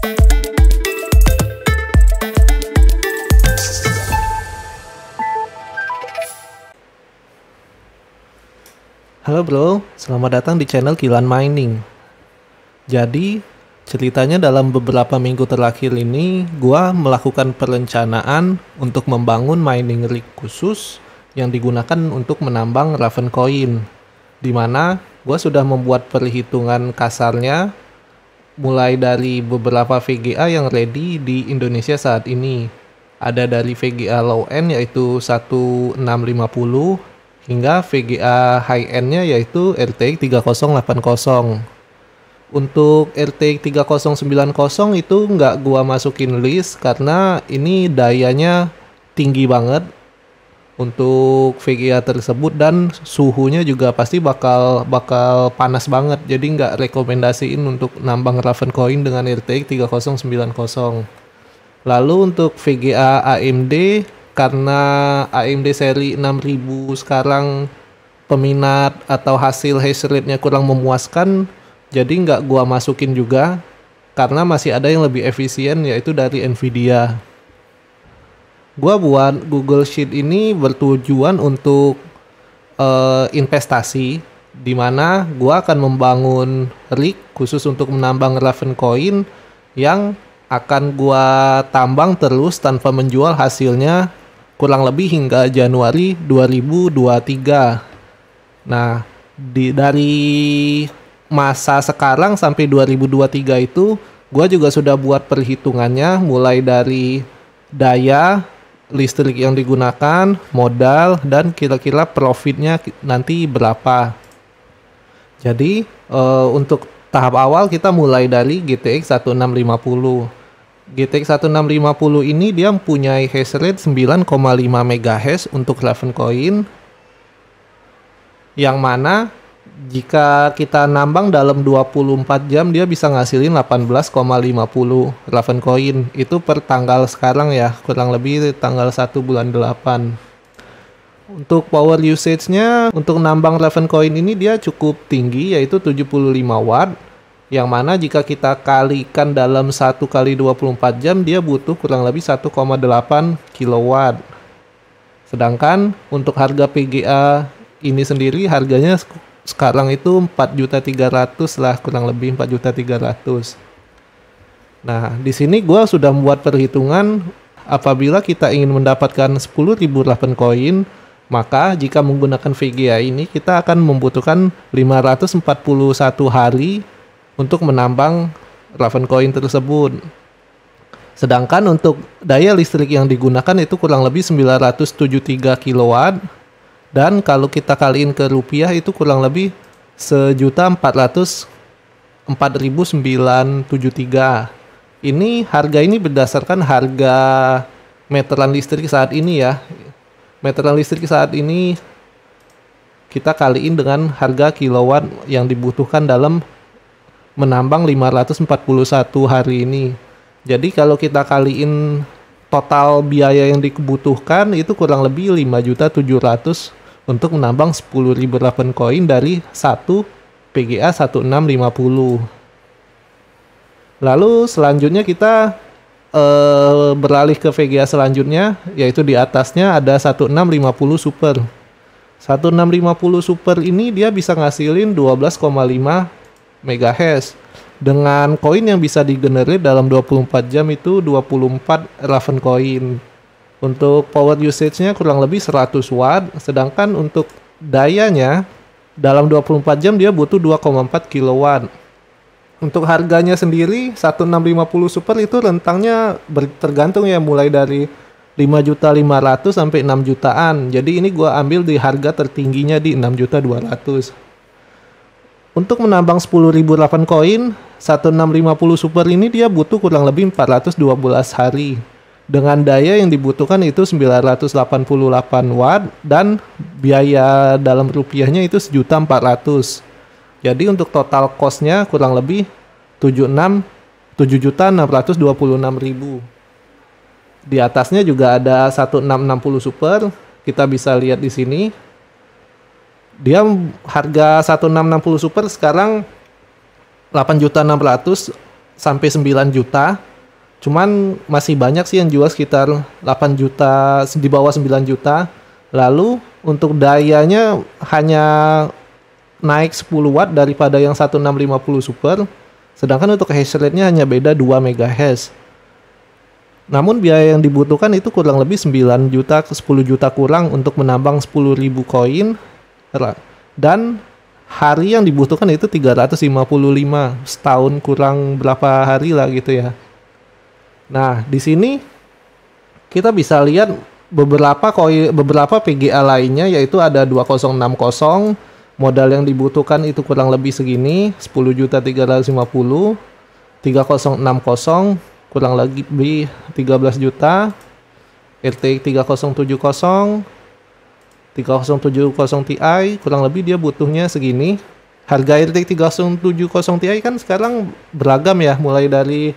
Halo bro, selamat datang di channel Kilan Mining. Jadi, ceritanya dalam beberapa minggu terakhir ini, gua melakukan perencanaan untuk membangun mining rig khusus yang digunakan untuk menambang Raven Coin. Di mana gua sudah membuat perhitungan kasarnya mulai dari beberapa VGA yang ready di Indonesia saat ini. Ada dari VGA low end yaitu 1650 hingga VGA high end-nya yaitu RTX 3080. Untuk RTX 3090 itu nggak gua masukin list karena ini dayanya tinggi banget untuk VGA tersebut dan suhunya juga pasti bakal panas banget. Jadi nggak rekomendasiin untuk nambang Raven Coin dengan RTX 3090. Lalu untuk VGA AMD, karena AMD seri 6000 sekarang peminat atau hasil hash rate-nya kurang memuaskan, jadi nggak gua masukin juga karena masih ada yang lebih efisien yaitu dari Nvidia. Gua buat Google Sheet ini bertujuan untuk investasi, di mana gua akan membangun rig khusus untuk menambang Raven Coin yang akan gua tambang terus tanpa menjual hasilnya kurang lebih hingga Januari 2023. Nah, dari masa sekarang sampai 2023 itu, gua juga sudah buat perhitungannya mulai dari daya listrik yang digunakan, modal, dan kira-kira profitnya nanti berapa. Jadi, untuk tahap awal kita mulai dari GTX 1650. GTX 1650 ini dia mempunyai hash rate 9,5 MHz untuk Raven Coin, yang mana jika kita nambang dalam 24 jam dia bisa ngasilin 18,50 Raven Coin. Itu per tanggal sekarang ya, kurang lebih tanggal 1 bulan 8. Untuk power usage-nya untuk nambang Raven Coin ini dia cukup tinggi yaitu 75 watt. Yang mana jika kita kalikan dalam 1 kali 24 jam dia butuh kurang lebih 1,8 kilowatt. Sedangkan untuk harga PGA ini sendiri harganya sekarang itu 4.300.000 lah, kurang lebih 4.300.000. Nah, di sini gua sudah membuat perhitungan apabila kita ingin mendapatkan 10.000 Raven Coin, maka jika menggunakan VGA ini kita akan membutuhkan 541 hari untuk menambang Raven Coin tersebut. Sedangkan untuk daya listrik yang digunakan itu kurang lebih 973 kW, dan kalau kita kaliin ke rupiah itu kurang lebih 1.404.973. Ini harga ini berdasarkan harga meteran listrik saat ini ya. Meteran listrik saat ini kita kaliin dengan harga kilowatt yang dibutuhkan dalam menambang 541 hari ini. Jadi kalau kita kaliin total biaya yang dibutuhkan itu kurang lebih 5.700.000 untuk menambang 10.000 Raven Coin dari satu PGA 1650. Lalu selanjutnya kita beralih ke VGA selanjutnya, yaitu di atasnya ada 1650 Super. 1650 Super ini dia bisa ngasilin 12,5 MHz dengan koin yang bisa digenerate dalam 24 jam itu 24 Raven Coin. Untuk power usage-nya kurang lebih 100 watt, sedangkan untuk dayanya dalam 24 jam dia butuh 2,4 kilowatt. Untuk harganya sendiri 1650 Super itu rentangnya tergantung ya, mulai dari 5.500.000 sampai 6 jutaan. Jadi ini gua ambil di harga tertingginya di 6.200.000. Untuk menambang 10.000 Raven Coin, 1650 Super ini dia butuh kurang lebih 412 hari. Dengan daya yang dibutuhkan itu 988 watt dan biaya dalam rupiahnya itu 1.400.000. Jadi untuk total cost-nya kurang lebih 7.626.000. Di atasnya juga ada 1660 Super. Kita bisa lihat di sini. Dia harga 1660 Super sekarang 8.600.000 sampai 9 juta. Cuman masih banyak sih yang jual sekitar 8 juta, di bawah 9 juta. Lalu untuk dayanya hanya naik 10 watt daripada yang 1650 Super. Sedangkan untuk hash rate-nya hanya beda 2 MHz. Namun biaya yang dibutuhkan itu kurang lebih 9 juta ke 10 juta kurang untuk menambang 10.000 koin. Dan hari yang dibutuhkan itu 355, setahun kurang berapa hari lah gitu ya. Nah, di sini kita bisa lihat beberapa PGA lainnya, yaitu ada 2060. Modal yang dibutuhkan itu kurang lebih segini, 10.350. 3060 kurang lebih 13 juta. RTX 3070 Ti kurang lebih dia butuhnya segini. Harga RTX 3070 Ti kan sekarang beragam ya, mulai dari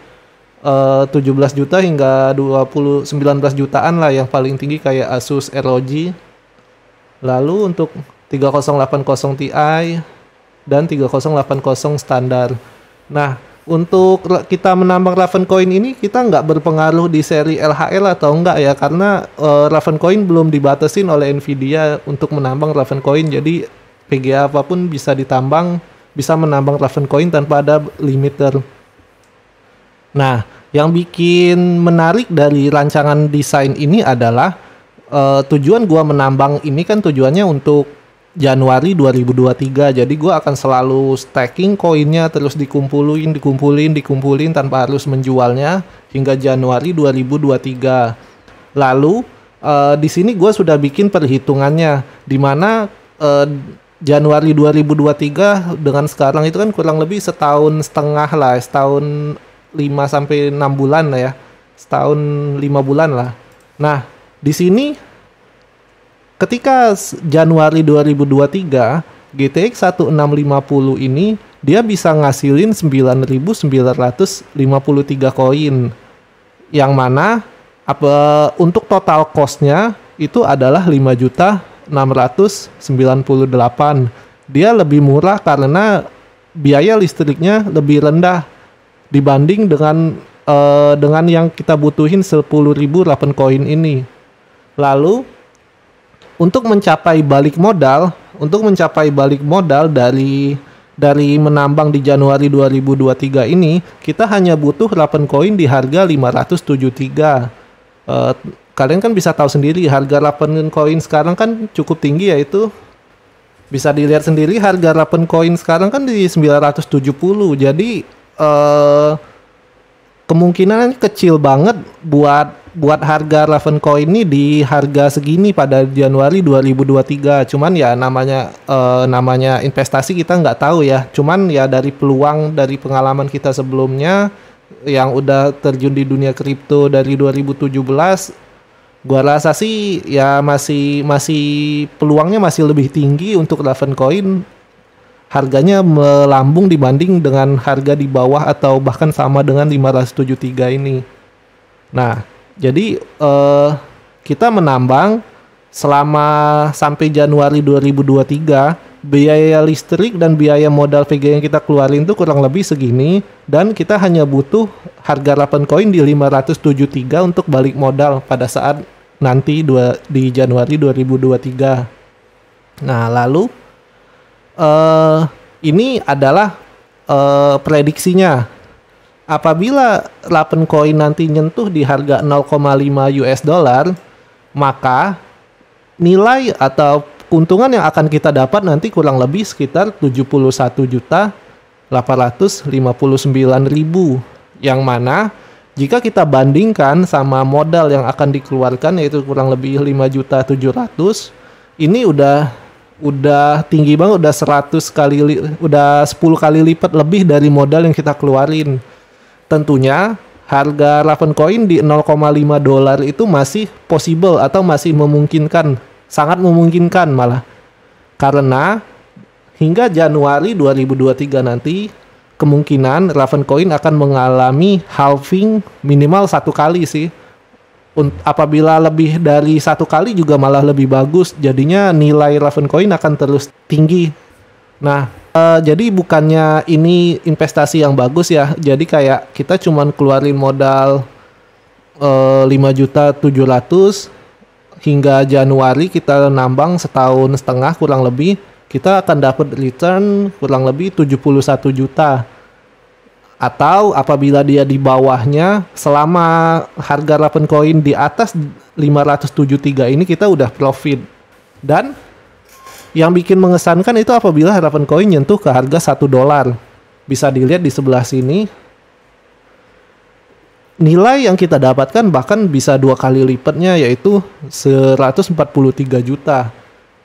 17 juta hingga 19 jutaan lah yang paling tinggi kayak Asus ROG. Lalu untuk 3080 Ti dan 3080 standar. Nah, untuk kita menambang Ravencoin ini kita nggak berpengaruh di seri LHL atau enggak ya, karena Ravencoin belum dibatasin oleh Nvidia untuk menambang Ravencoin. Jadi PGA apapun bisa ditambang, bisa menambang Ravencoin tanpa ada limiter. Nah, yang bikin menarik dari rancangan desain ini adalah tujuan gua menambang ini kan tujuannya untuk Januari 2023. Jadi gua akan selalu stacking koinnya, terus dikumpulin tanpa harus menjualnya hingga Januari 2023. Lalu di sini gua sudah bikin perhitungannya, di mana Januari 2023 dengan sekarang itu kan kurang lebih setahun setengah lah, setahun 5-6 bulan lah ya, setahun 5 bulan lah. Nah, di sini ketika Januari 2023 GTX 1650 ini dia bisa ngasilin 9.953 koin, yang mana untuk total cost-nya itu adalah 5.698. Dia lebih murah karena biaya listriknya lebih rendah dibanding dengan yang kita butuhin 10.000 Ravencoin ini. Lalu untuk mencapai balik modal dari menambang di Januari 2023 ini, kita hanya butuh Ravencoin di harga 573. Kalian kan bisa tahu sendiri harga Ravencoin sekarang kan cukup tinggi, yaitu bisa dilihat sendiri harga Ravencoin sekarang kan di 970. Jadi kemungkinan kecil banget buat harga Ravencoin ini di harga segini pada Januari 2023. Cuman ya namanya investasi kita nggak tahu ya. Cuman ya dari peluang, dari pengalaman kita sebelumnya yang udah terjun di dunia kripto dari 2017, gua rasa sih ya masih peluangnya masih lebih tinggi untuk Ravencoin. Harganya melambung dibanding dengan harga di bawah atau bahkan sama dengan 573 ini. Nah, jadi kita menambang selama sampai Januari 2023, biaya listrik dan biaya modal VG yang kita keluarin itu kurang lebih segini, dan kita hanya butuh harga Ravencoin di 573 untuk balik modal pada saat nanti di Januari 2023. Nah, lalu ini adalah prediksinya. Apabila Ravencoin nanti nyentuh di harga 0,5 US dollar, maka nilai atau keuntungan yang akan kita dapat nanti kurang lebih sekitar 71.859.000, yang mana jika kita bandingkan sama modal yang akan dikeluarkan, yaitu kurang lebih 5.700.000, ini udah tinggi banget, udah 10 kali lipat lebih dari modal yang kita keluarin. Tentunya harga Ravencoin di 0,5 dolar itu masih possible atau masih memungkinkan, sangat memungkinkan malah. Karena hingga Januari 2023 nanti kemungkinan Ravencoin akan mengalami halving minimal 1 kali sih. Apabila lebih dari 1 kali juga malah lebih bagus, jadinya nilai Ravencoin akan terus tinggi. Nah, Jadi bukannya ini investasi yang bagus ya. Jadi kayak kita cuman keluarin modal 5.700.000 hingga Januari kita nambang setahun setengah kurang lebih, kita akan dapat return kurang lebih 71 juta. Atau apabila dia di bawahnya, selama harga Ravencoin di atas 573 ini kita udah profit. Dan yang bikin mengesankan itu apabila Ravencoin nyentuh ke harga $1. Bisa dilihat di sebelah sini. Nilai yang kita dapatkan bahkan bisa 2 kali lipatnya, yaitu 143 juta.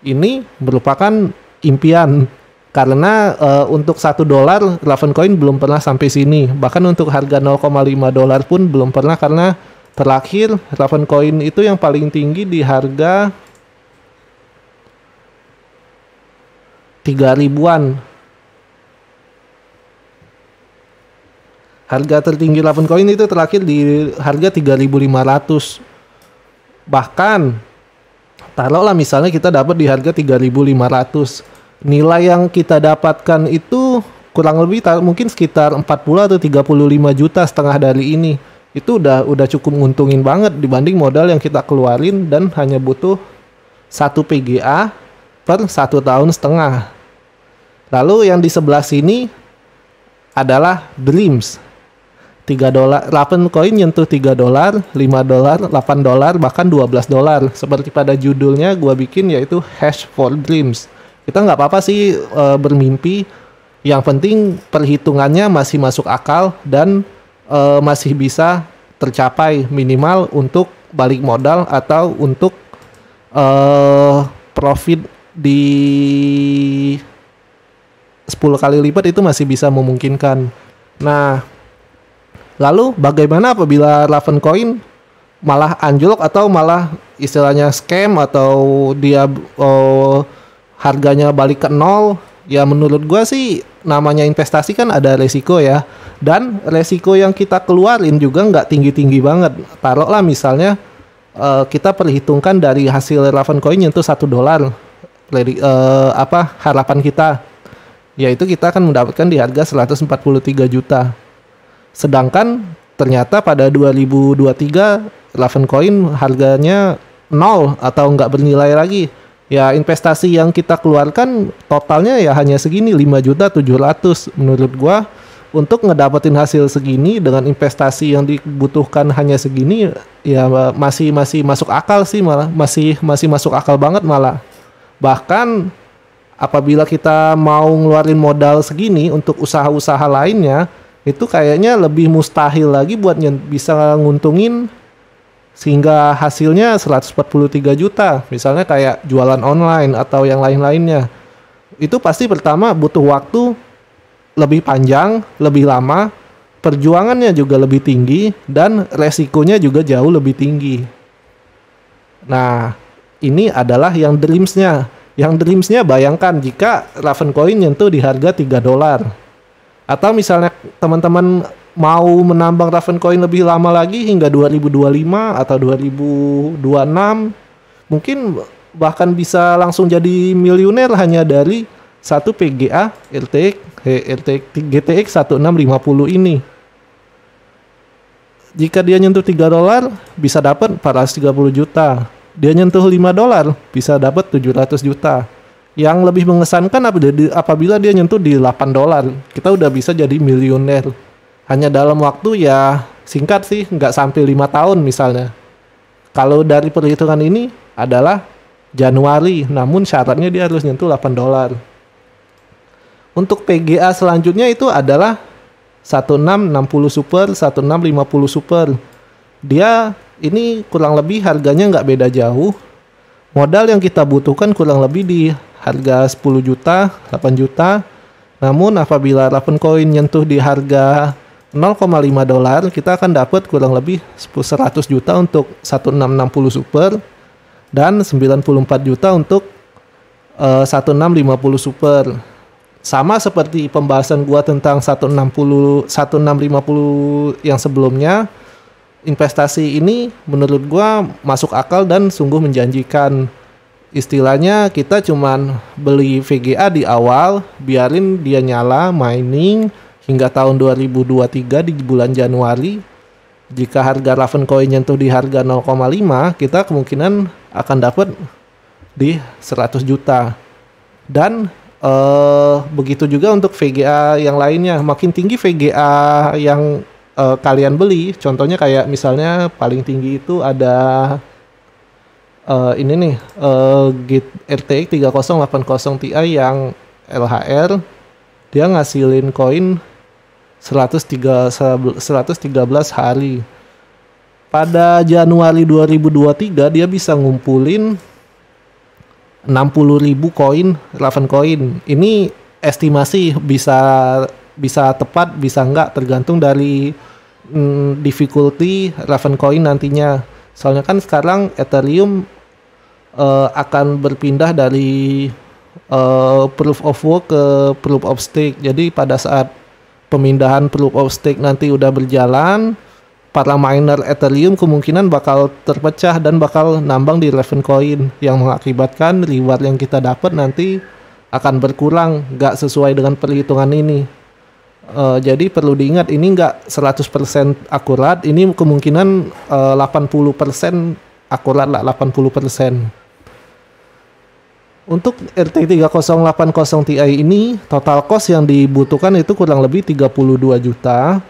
Ini merupakan impian. Karena untuk $1 Ravencoin belum pernah sampai sini. Bahkan untuk harga $0,5 pun belum pernah, karena terakhir Ravencoin itu yang paling tinggi di harga 3.000-an. Harga tertinggi Ravencoin itu terakhir di harga 3.500. Bahkan taruhlah misalnya kita dapat di harga 3.500. Nilai yang kita dapatkan itu kurang lebih mungkin sekitar 40 atau 35 juta setengah dari ini. Itu udah cukup nguntungin banget dibanding modal yang kita keluarin dan hanya butuh 1 PGA per 1 tahun setengah. Lalu yang di sebelah sini adalah Dreams. $3, Ravencoin nyentuh $3, $5, $8, bahkan $12. Seperti pada judulnya gua bikin, yaitu Hash for Dreams. Kita nggak apa-apa sih bermimpi, yang penting perhitungannya masih masuk akal dan masih bisa tercapai minimal untuk balik modal atau untuk profit di 10 kali lipat, itu masih bisa memungkinkan. Nah, lalu bagaimana apabila Ravencoin malah anjlok atau malah istilahnya scam atau dia harganya balik ke nol? Ya menurut gua sih namanya investasi kan ada resiko ya. Dan resiko yang kita keluarin juga nggak tinggi-tinggi banget. Taruhlah misalnya kita perhitungkan dari hasil Ravencoin nyentuh $1. Harapan kita, yaitu kita akan mendapatkan di harga 143 juta. Sedangkan ternyata pada 2023 Ravencoin harganya nol atau nggak bernilai lagi. Ya investasi yang kita keluarkan totalnya ya hanya segini, 5.700.000. Menurut gua untuk ngedapetin hasil segini dengan investasi yang dibutuhkan hanya segini, ya masih masuk akal sih, malah masih masuk akal banget malah. Bahkan apabila kita mau ngeluarin modal segini untuk usaha-usaha lainnya, itu kayaknya lebih mustahil lagi buat bisa nguntungin sehingga hasilnya 143 juta. Misalnya kayak jualan online atau yang lain-lainnya. Itu pasti pertama butuh waktu lebih panjang, lebih lama, perjuangannya juga lebih tinggi, dan resikonya juga jauh lebih tinggi. Nah, ini adalah yang Dreams-nya. Yang Dreams-nya bayangkan jika Ravencoin nyentuh di harga $3. Atau misalnya teman-teman mau menambang Ravencoin lebih lama lagi hingga 2025 atau 2026, mungkin bahkan bisa langsung jadi miliuner hanya dari 1 PGA GTX 1650 ini. Jika dia nyentuh $3 bisa dapat 430 juta. Dia nyentuh $5 bisa dapat 700 juta. Yang lebih mengesankan apabila dia nyentuh di $8, kita udah bisa jadi miliuner. Hanya dalam waktu ya singkat sih, nggak sampai 5 tahun misalnya. Kalau dari perhitungan ini adalah Januari, namun syaratnya dia harus nyentuh $8. Untuk PGA selanjutnya itu adalah 1660 Super, 1650 Super. Dia ini kurang lebih harganya nggak beda jauh. Modal yang kita butuhkan kurang lebih di harga 10 juta, 8 juta. Namun apabila Ravencoin nyentuh di harga $0,5, kita akan dapat kurang lebih 100 juta untuk 1660 Super dan 94 juta untuk 1650 Super. Sama seperti pembahasan gua tentang 1650 yang sebelumnya, investasi ini menurut gua masuk akal dan sungguh menjanjikan. istilahnya kita cuman beli VGA di awal, biarin dia nyala mining hingga tahun 2023 di bulan Januari. Jika harga Ravencoin nyentuh di harga 0,5, kita kemungkinan akan dapat di 100 juta. Dan begitu juga untuk VGA yang lainnya. Makin tinggi VGA yang kalian beli, contohnya kayak misalnya paling tinggi itu ada ini nih, RTX 3080 Ti yang LHR, dia ngasilin koin 113 hari. Pada Januari 2023 dia bisa ngumpulin 60.000 koin Ravencoin. Ini estimasi, bisa tepat bisa enggak, tergantung dari difficulty Ravencoin nantinya. Soalnya kan sekarang Ethereum akan berpindah dari proof of work ke proof of stake. Jadi pada saat pemindahan proof of stake nanti udah berjalan, para miner Ethereum kemungkinan bakal terpecah dan bakal nambang di Ravencoin, yang mengakibatkan reward yang kita dapat nanti akan berkurang, nggak sesuai dengan perhitungan ini. Jadi perlu diingat, ini nggak 100% akurat, ini kemungkinan 80% akurat lah, 80%. Untuk RTX 3080 Ti ini total cost yang dibutuhkan itu kurang lebih 32 juta.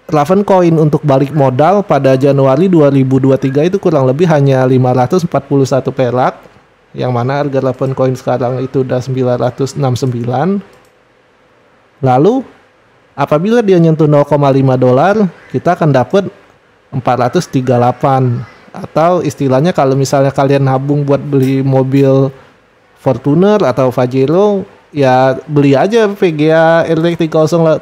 Ravencoin untuk balik modal pada Januari 2023 itu kurang lebih hanya 541 perak, yang mana harga Ravencoin sekarang itu udah 969. Lalu apabila dia nyentuh 0,5 dolar, kita akan dapat 438, atau istilahnya kalau misalnya kalian nabung buat beli mobil Fortuner atau Pajero, ya beli aja VGA RTX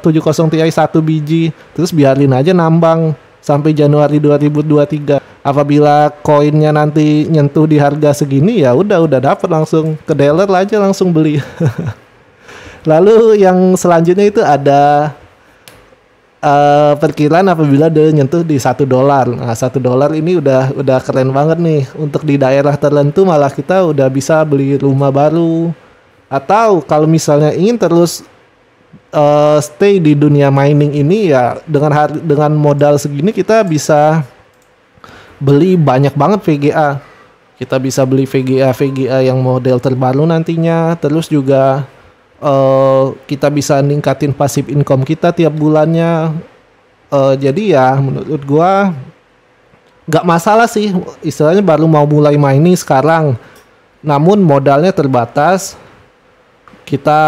3070 Ti 1 biji, terus biarin aja nambang sampai Januari 2023. Apabila koinnya nanti nyentuh di harga segini, ya udah dapat langsung ke dealer aja langsung beli. Lalu yang selanjutnya itu ada perkiraan apabila dia nyentuh di $1. Nah, $1 ini udah keren banget nih. Untuk di daerah tertentu malah kita udah bisa beli rumah baru. Atau kalau misalnya ingin terus stay di dunia mining ini, ya dengan modal segini kita bisa beli banyak banget VGA. Kita bisa beli VGA yang model terbaru nantinya. Terus juga kita bisa ningkatin passive income kita tiap bulannya. Jadi ya menurut gua nggak masalah sih, istilahnya baru mau mulai mining sekarang, namun modalnya terbatas. Kita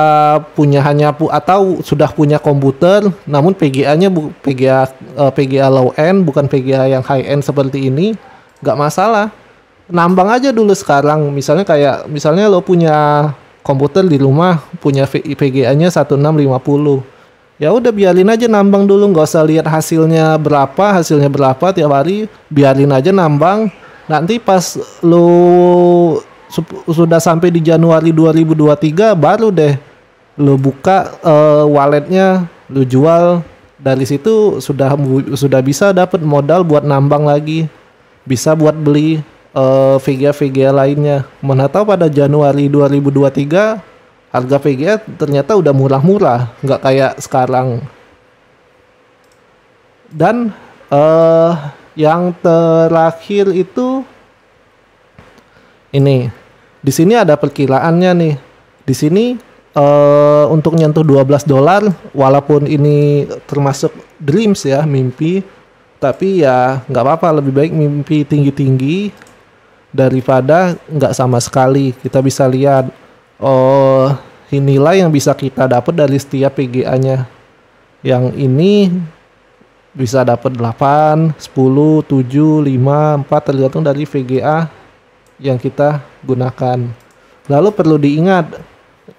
punya atau sudah punya komputer, namun PGA-nya PGA low end, bukan PGA yang high end seperti ini, nggak masalah. Nambang aja dulu sekarang. Misalnya lo punya komputer di rumah, punya PGA-nya 1650. Ya udah biarin aja nambang dulu, nggak usah lihat hasilnya berapa tiap hari, biarin aja nambang. Nanti pas lo sudah sampai di Januari 2023 baru deh lo buka walletnya, lo jual. Dari situ sudah bisa dapat modal buat nambang lagi, bisa buat beli VGA lainnya. Mana tahu pada Januari 2023 harga VGA ternyata udah murah-murah, nggak kayak sekarang. Dan yang terakhir itu ini, di sini ada perkiraannya nih. Di sini untuk nyentuh $12, walaupun ini termasuk dreams ya, mimpi, tapi ya nggak apa-apa, lebih baik mimpi tinggi-tinggi daripada nggak sama sekali. Kita bisa lihat nilai yang bisa kita dapat dari setiap PGA-nya. Yang ini bisa dapat 8, 10, 7, 5, 4 tergantung dari VGA yang kita gunakan. Lalu perlu diingat,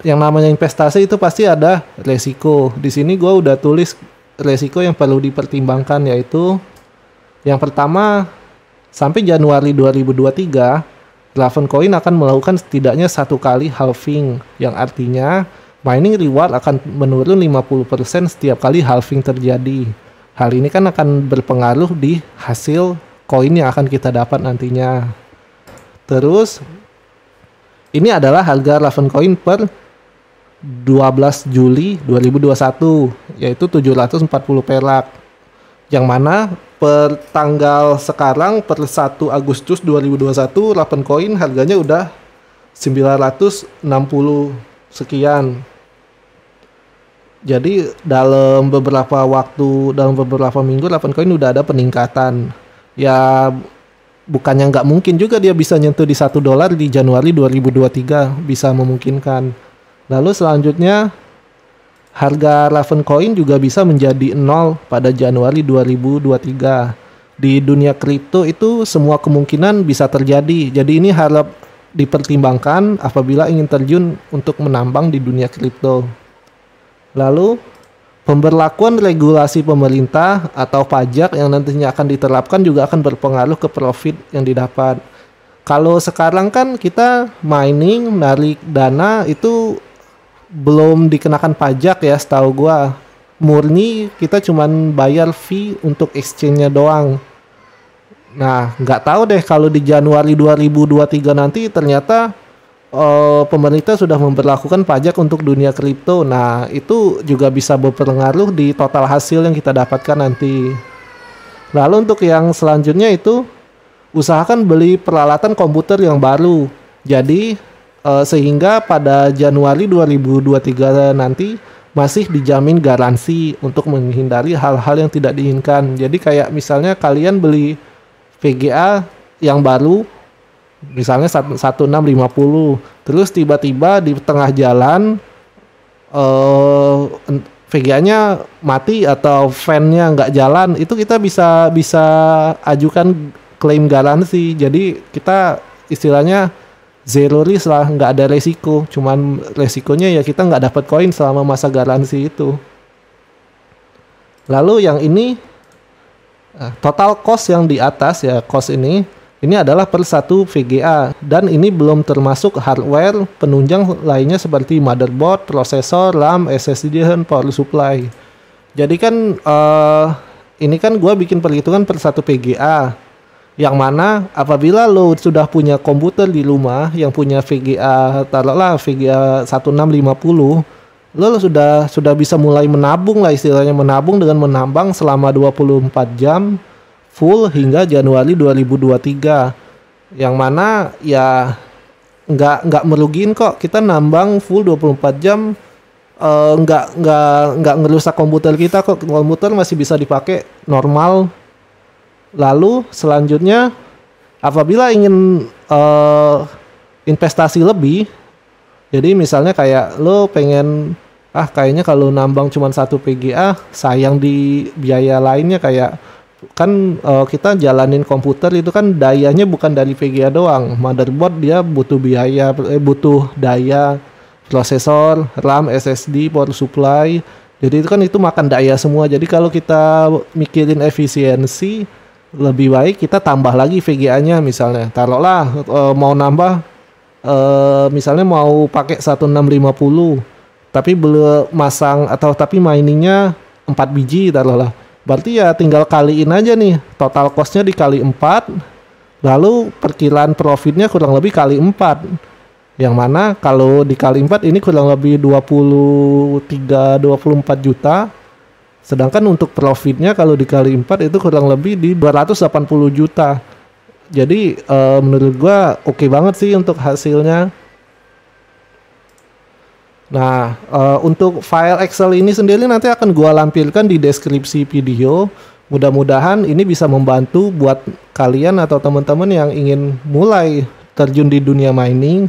yang namanya investasi itu pasti ada resiko. Di sini gue udah tulis resiko yang perlu dipertimbangkan, yaitu yang pertama, sampai Januari 2023 Ravencoin akan melakukan setidaknya 1 kali halving, yang artinya mining reward akan menurun 50% setiap kali halving terjadi. Hal ini kan akan berpengaruh di hasil koin yang akan kita dapat nantinya. Terus ini adalah harga Ravencoin per 12 Juli 2021, yaitu 740 perak. Yang mana per tanggal sekarang per 1 Agustus 2021 Ravencoin harganya udah 960 sekian. Jadi dalam beberapa minggu Ravencoin udah ada peningkatan. Ya bukannya nggak mungkin juga dia bisa nyentuh di $1 di Januari 2023, bisa memungkinkan. Lalu selanjutnya harga Ravencoin juga bisa menjadi 0 pada Januari 2023. Di dunia kripto itu semua kemungkinan bisa terjadi. Jadi ini harap dipertimbangkan apabila ingin terjun untuk menambang di dunia kripto. Lalu pemberlakuan regulasi pemerintah atau pajak yang nantinya akan diterapkan juga akan berpengaruh ke profit yang didapat. Kalau sekarang kan kita mining, narik dana itu belum dikenakan pajak ya, setahu gua. Murni kita cuman bayar fee untuk exchange-nya doang. Nah, nggak tahu deh kalau di Januari 2023 nanti ternyata pemerintah sudah memberlakukan pajak untuk dunia kripto. Nah, itu juga bisa berpengaruh di total hasil yang kita dapatkan nanti. Lalu untuk yang selanjutnya itu usahakan beli peralatan komputer yang baru. Jadi sehingga pada Januari 2023 nanti masih dijamin garansi untuk menghindari hal-hal yang tidak diinginkan. Jadi kayak misalnya kalian beli VGA yang baru, misalnya 1650, terus tiba-tiba di tengah jalan VGA-nya mati atau fan-nya nggak jalan, itu kita bisa ajukan klaim garansi. Jadi kita istilahnya zero risk lah, nggak ada resiko. Cuman resikonya ya kita nggak dapat koin selama masa garansi itu. Lalu yang ini total cost yang di atas ya, cost ini adalah per 1 VGA, dan ini belum termasuk hardware penunjang lainnya seperti motherboard, prosesor, RAM, SSD, dan power supply. Jadi kan ini kan gua bikin perhitungan per 1 VGA. Yang mana apabila lo sudah punya komputer di rumah yang punya VGA, taruhlah VGA 1650, lo sudah bisa mulai menabung lah, istilahnya menabung dengan menambang selama 24 jam full hingga Januari 2023. Yang mana ya nggak merugiin kok, kita nambang full 24 jam, nggak ngerusak komputer kita kok, komputer masih bisa dipakai normal. Lalu selanjutnya apabila ingin investasi lebih, jadi misalnya kayak lo pengen kayaknya kalau nambang cuma 1 PGA sayang di biaya lainnya, kayak kan kita jalanin komputer itu kan dayanya bukan dari VGA doang, motherboard dia butuh biaya, butuh daya, prosesor, RAM, SSD, power supply. Jadi itu makan daya semua. Jadi kalau kita mikirin efisiensi, lebih baik kita tambah lagi VGA-nya. Misalnya taruhlah mau nambah misalnya mau pakai 1650 tapi belum masang tapi miningnya 4 biji taruhlah. Berarti ya tinggal kaliin aja nih, total cost-nya dikali 4, lalu perkiraan profitnya kurang lebih kali 4. Yang mana kalau dikali 4 ini kurang lebih 24 juta. Sedangkan untuk profitnya kalau dikali 4 itu kurang lebih di 280 juta. Jadi menurut gua oke banget sih untuk hasilnya. Nah, untuk file Excel ini sendiri nanti akan gua lampirkan di deskripsi video. Mudah-mudahan ini bisa membantu buat kalian atau teman-teman yang ingin mulai terjun di dunia mining,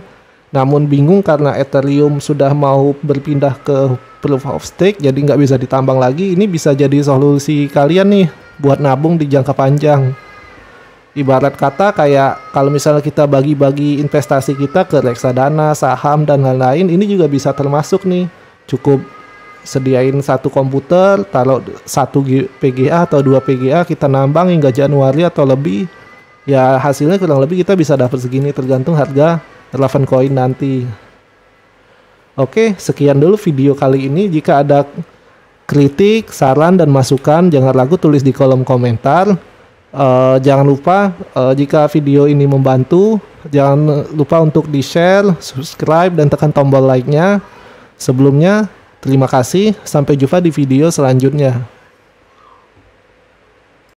namun bingung karena Ethereum sudah mau berpindah ke Proof of Stake, jadi nggak bisa ditambang lagi. Ini bisa jadi solusi kalian nih buat nabung di jangka panjang. Ibarat kata kayak kalau misalnya kita bagi-bagi investasi kita ke reksadana, saham, dan lain-lain, ini juga bisa termasuk nih. Cukup sediain 1 komputer, taruh 1 PGA atau 2 PGA, kita nambang hingga Januari atau lebih. Ya hasilnya kurang lebih kita bisa dapat segini tergantung harga Ravencoin nanti. Oke, sekian dulu video kali ini. Jika ada kritik, saran, dan masukan, jangan ragu tulis di kolom komentar. Jangan lupa jika video ini membantu, jangan lupa untuk di-share, subscribe, dan tekan tombol like-nya. Sebelumnya, terima kasih. Sampai jumpa di video selanjutnya.